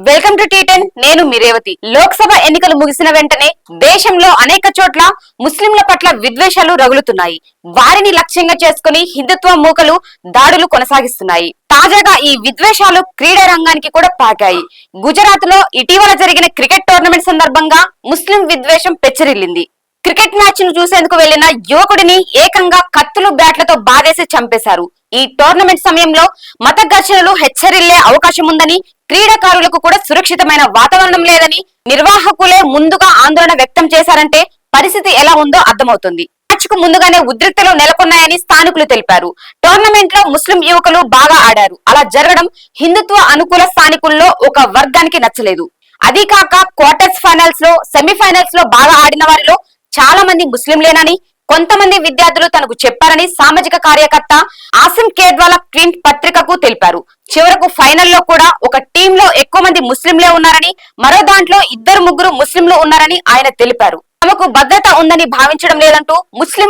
Welcome to టీ10. నేను మీ రేవతి. లోక్సభ ఎన్నికలు ముగిసిన వెంటనే దేశంలో అనేక చోట్ల ముస్లింల పట్ల విద్వేషాలు రగులుతున్నాయి. వారిని లక్ష్యంగా చేసుకుని హిందుత్వ మూకలు దాడులు కొనసాగిస్తున్నాయి. తాజాగా ఈ విద్వేషాలు క్రీడా రంగానికి కూడా పాకాయి. గుజరాత్ లో ఇటీవల జరిగిన క్రికెట్ టోర్నమెంట్ సందర్భంగా ముస్లిం విద్వేషం పెచ్చరిల్లింది. క్రికెట్ మ్యాచ్ ను చూసేందుకు వెళ్లిన యువకుడిని ఏకంగా కత్తులు బ్యాట్లతో బాధేసి చంపేశారు. ఈ టోర్నమెంట్ సమయంలో మత ఘర్షణలు హెచ్చరిల్లే అవకాశం ఉందని, క్రీడాకారులకు కూడా సురక్షితమైన వాతావరణం లేదని నిర్వాహకులే ముందుగా ఆందోళన వ్యక్తం చేశారంటే పరిస్థితి ఎలా ఉందో అర్థమవుతుంది. మ్యాచ్ కు ముందుగానే ఉద్రిక్తలు నెలకొన్నాయని స్థానికులు తెలిపారు. టోర్నమెంట్ లో ముస్లిం యువకులు బాగా ఆడారు. అలా జరగడం హిందుత్వ అనుకూల స్థానికుల్లో ఒక వర్గానికి నచ్చలేదు. అదీ కాక క్వార్టర్స్ ఫైనల్స్ లో, సెమీఫైనల్స్ లో బాగా ఆడిన వారిలో చాలా మంది ముస్లింలేనని కొంతమంది విద్యార్థులు తనకు చెప్పారని సామాజిక కార్యకర్త ఆసిం కేద్వాలా ట్వింట్ పత్రికకు తెలిపారు. చివరకు ఫైనల్లో కూడా ఒక టీంలో ఎక్కువ మంది ముస్లింలే ఉన్నారని, మరో దాంట్లో 2-3 ముస్లింలు ఉన్నారని ఆయన తెలిపారు. తమకు భద్రత ఉందని భావించడం లేదంటూ ముస్లిం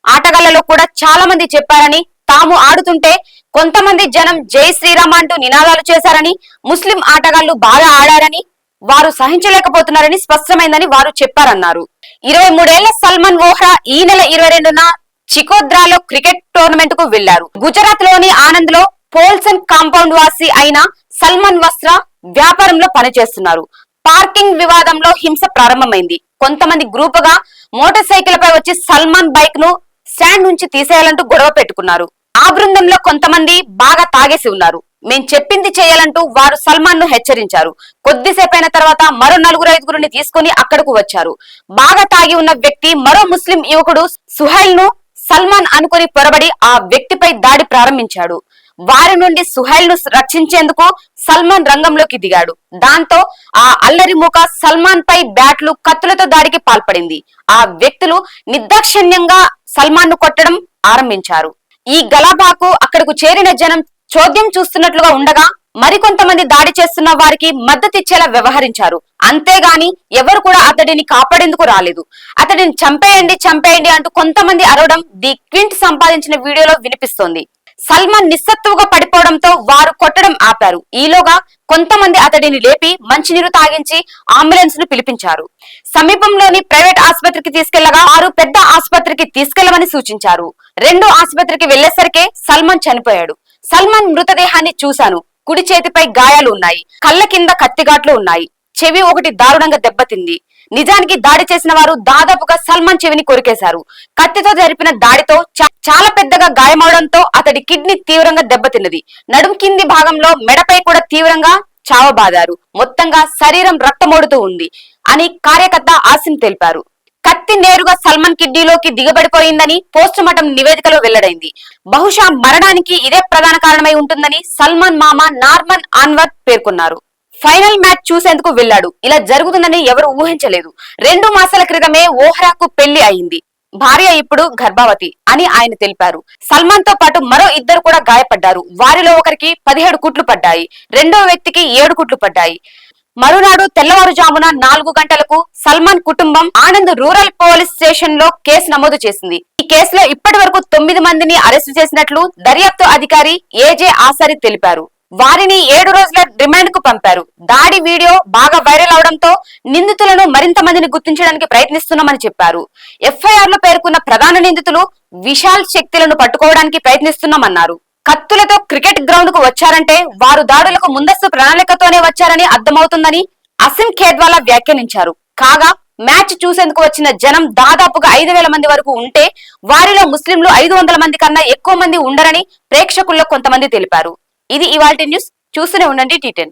ఆటగాళ్లలో కూడా చాలా మంది చెప్పారని, తాము ఆడుతుంటే కొంతమంది జనం జై శ్రీరామ్ అంటూ నినాదాలు చేశారని, ముస్లిం ఆటగాళ్లు బాగా ఆడారని వారు సహించలేకపోతున్నారని స్పష్టమైందని వారు చెప్పారన్నారు. 23 ఏళ్ల సల్మాన్ వోహ్రా ఈ నెల 22న చికోద్రాలో క్రికెట్ టోర్నమెంట్ కు వెళ్లారు. గుజరాత్ లోని ఆనంద్ లో పోల్సన్ కాంపౌండ్ వాసి అయిన సల్మాన్ వస్త్ర వ్యాపారంలో పనిచేస్తున్నారు. పార్కింగ్ వివాదంలో హింస ప్రారంభమైంది. కొంతమంది గ్రూపుగా మోటార్ సైకిల్ పై వచ్చి సల్మాన్ బైక్ ను స్టాండ్ నుంచి తీసేయాలంటూ గొడవ పెట్టుకున్నారు. ఆ బృందంలో కొంతమంది బాగా తాగేసి ఉన్నారు. మేం చెప్పింది చేయాలంటూ వారు సల్మాన్ ను హెచ్చరించారు. కొద్దిసేపైన తర్వాత మరో 4-5 తీసుకుని అక్కడకు వచ్చారు. బాగా తాగి ఉన్న వ్యక్తి మరో ముస్లిం యువకుడు సుహైల్ ను సల్మాన్ అనుకుని పొరబడి ఆ వ్యక్తిపై దాడి ప్రారంభించాడు. వారి నుండి సుహైల్ ను రక్షించేందుకు సల్మాన్ రంగంలోకి దిగాడు. దాంతో ఆ అల్లరి మూక సల్మాన్ పై బ్యాట్లు, కత్తులతో దాడికి పాల్పడింది. ఆ వ్యక్తులు నిర్దాక్షిణ్యంగా సల్మాన్ ను కొట్టడం ఆరంభించారు. ఈ గలాబాకు అక్కడకు చేరిన జనం చోద్యం చూస్తున్నట్లుగా ఉండగా మరికొంతమంది దాడి చేస్తున్న వారికి మద్దతిచ్చేలా వ్యవహరించారు. అంతేగాని ఎవరు కూడా అతడిని కాపాడేందుకు రాలేదు. అతడిని చంపేయండి అంటూ కొంతమంది అరవడం ది క్వింట్ సంపాదించిన వీడియోలో వినిపిస్తోంది. సల్మాన్ నిస్సత్తువుగా పడిపోవడంతో వారు కొట్టడం ఆపారు. ఈలోగా కొంతమంది అతడిని లేపి మంచినీరు తాగించి అంబులెన్స్ ను పిలిపించారు. సమీపంలోని ప్రైవేట్ ఆసుపత్రికి తీసుకెళ్లగా వారు పెద్ద ఆసుపత్రికి తీసుకెళ్లమని సూచించారు. రెండో ఆసుపత్రికి వెళ్లేసరికే సల్మాన్ చనిపోయాడు. సల్మాన్ మృతదేహాన్ని చూశాను. కుడి చేతిపై గాయాలు ఉన్నాయి. కళ్ళ కింద కత్తిగాట్లు ఉన్నాయి. చెవి ఒకటి దారుణంగా దెబ్బతింది. నిజానికి దాడి చేసిన వారు దాదాపుగా సల్మాన్ చెవిని కొరికేశారు. కత్తితో జరిపిన దాడితో చాలా పెద్దగా గాయమవడంతో అతడి కిడ్నీ తీవ్రంగా దెబ్బతిన్నది. నడుం కింది భాగంలో మెడపై కూడా తీవ్రంగా చావబాదారు. మొత్తంగా శరీరం రక్తమోడుతూ ఉంది అని కార్యకర్త ఆసిం తెలిపారు. కత్తి నేరుగా సల్మాన్ కిడ్నీలోకి దిగబడిపోయిందని పోస్టుమార్టం నివేదికలో వెల్లడైంది. బహుశా మరణానికి ఇదే ప్రధాన కారణమై ఉంటుందని సల్మాన్ మామ నార్మన్ అన్వర్ పేర్కొన్నారు. ఫైనల్ మ్యాచ్ చూసేందుకు వెళ్లాడు. ఇలా జరుగుతుందని ఎవరు ఊహించలేదు. 2 మాసాల క్రితమే వోహ్రాకు పెళ్లి అయింది. భార్య ఇప్పుడు గర్భవతి అని ఆయన తెలిపారు. సల్మాన్ తో పాటు మరో 2 కూడా గాయపడ్డారు. వారిలో ఒకరికి 17 కుట్లు పడ్డాయి. రెండో వ్యక్తికి 7 కుట్లు పడ్డాయి. మరునాడు తెల్లవారుజామున 4 గంటలకు సల్మాన్ కుటుంబం ఆనంద్ రూరల్ పోలీస్ స్టేషన్ లో కేసు నమోదు చేసింది. ఈ కేసులో ఇప్పటి వరకు 9 మందిని అరెస్టు చేసినట్లు దర్యాప్తు అధికారి ఏజే ఆసారి తెలిపారు. వారిని 7 రోజుల రిమాండ్ కు పంపారు. దాడి వీడియో బాగా వైరల్ అవడంతో నిందితులను మరింత మందిని గుర్తించడానికి ప్రయత్నిస్తున్నామని చెప్పారు. ఎఫ్ఐఆర్ లో పేర్కొన్న ప్రధాన నిందితులు విశాల్ శక్తులను పట్టుకోవడానికి ప్రయత్నిస్తున్నామన్నారు. కత్తులతో క్రికెట్ గ్రౌండ్ కు వచ్చారంటే వారు దాడులకు ముందస్తు ప్రణాళికతోనే వచ్చారని అర్థమవుతుందని ఆసిం కేద్వాలా వ్యాఖ్యానించారు. కాగా మ్యాచ్ చూసేందుకు వచ్చిన జనం దాదాపుగా 5,000 మంది వరకు ఉంటే వారిలో ముస్లింలు 500 మంది కన్నా ఎక్కువ మంది ఉండరని ప్రేక్షకుల్లో కొంతమంది తెలిపారు. ఇది ఇవాల్టి న్యూస్. చూస్తూనే ఉండండి టీ10.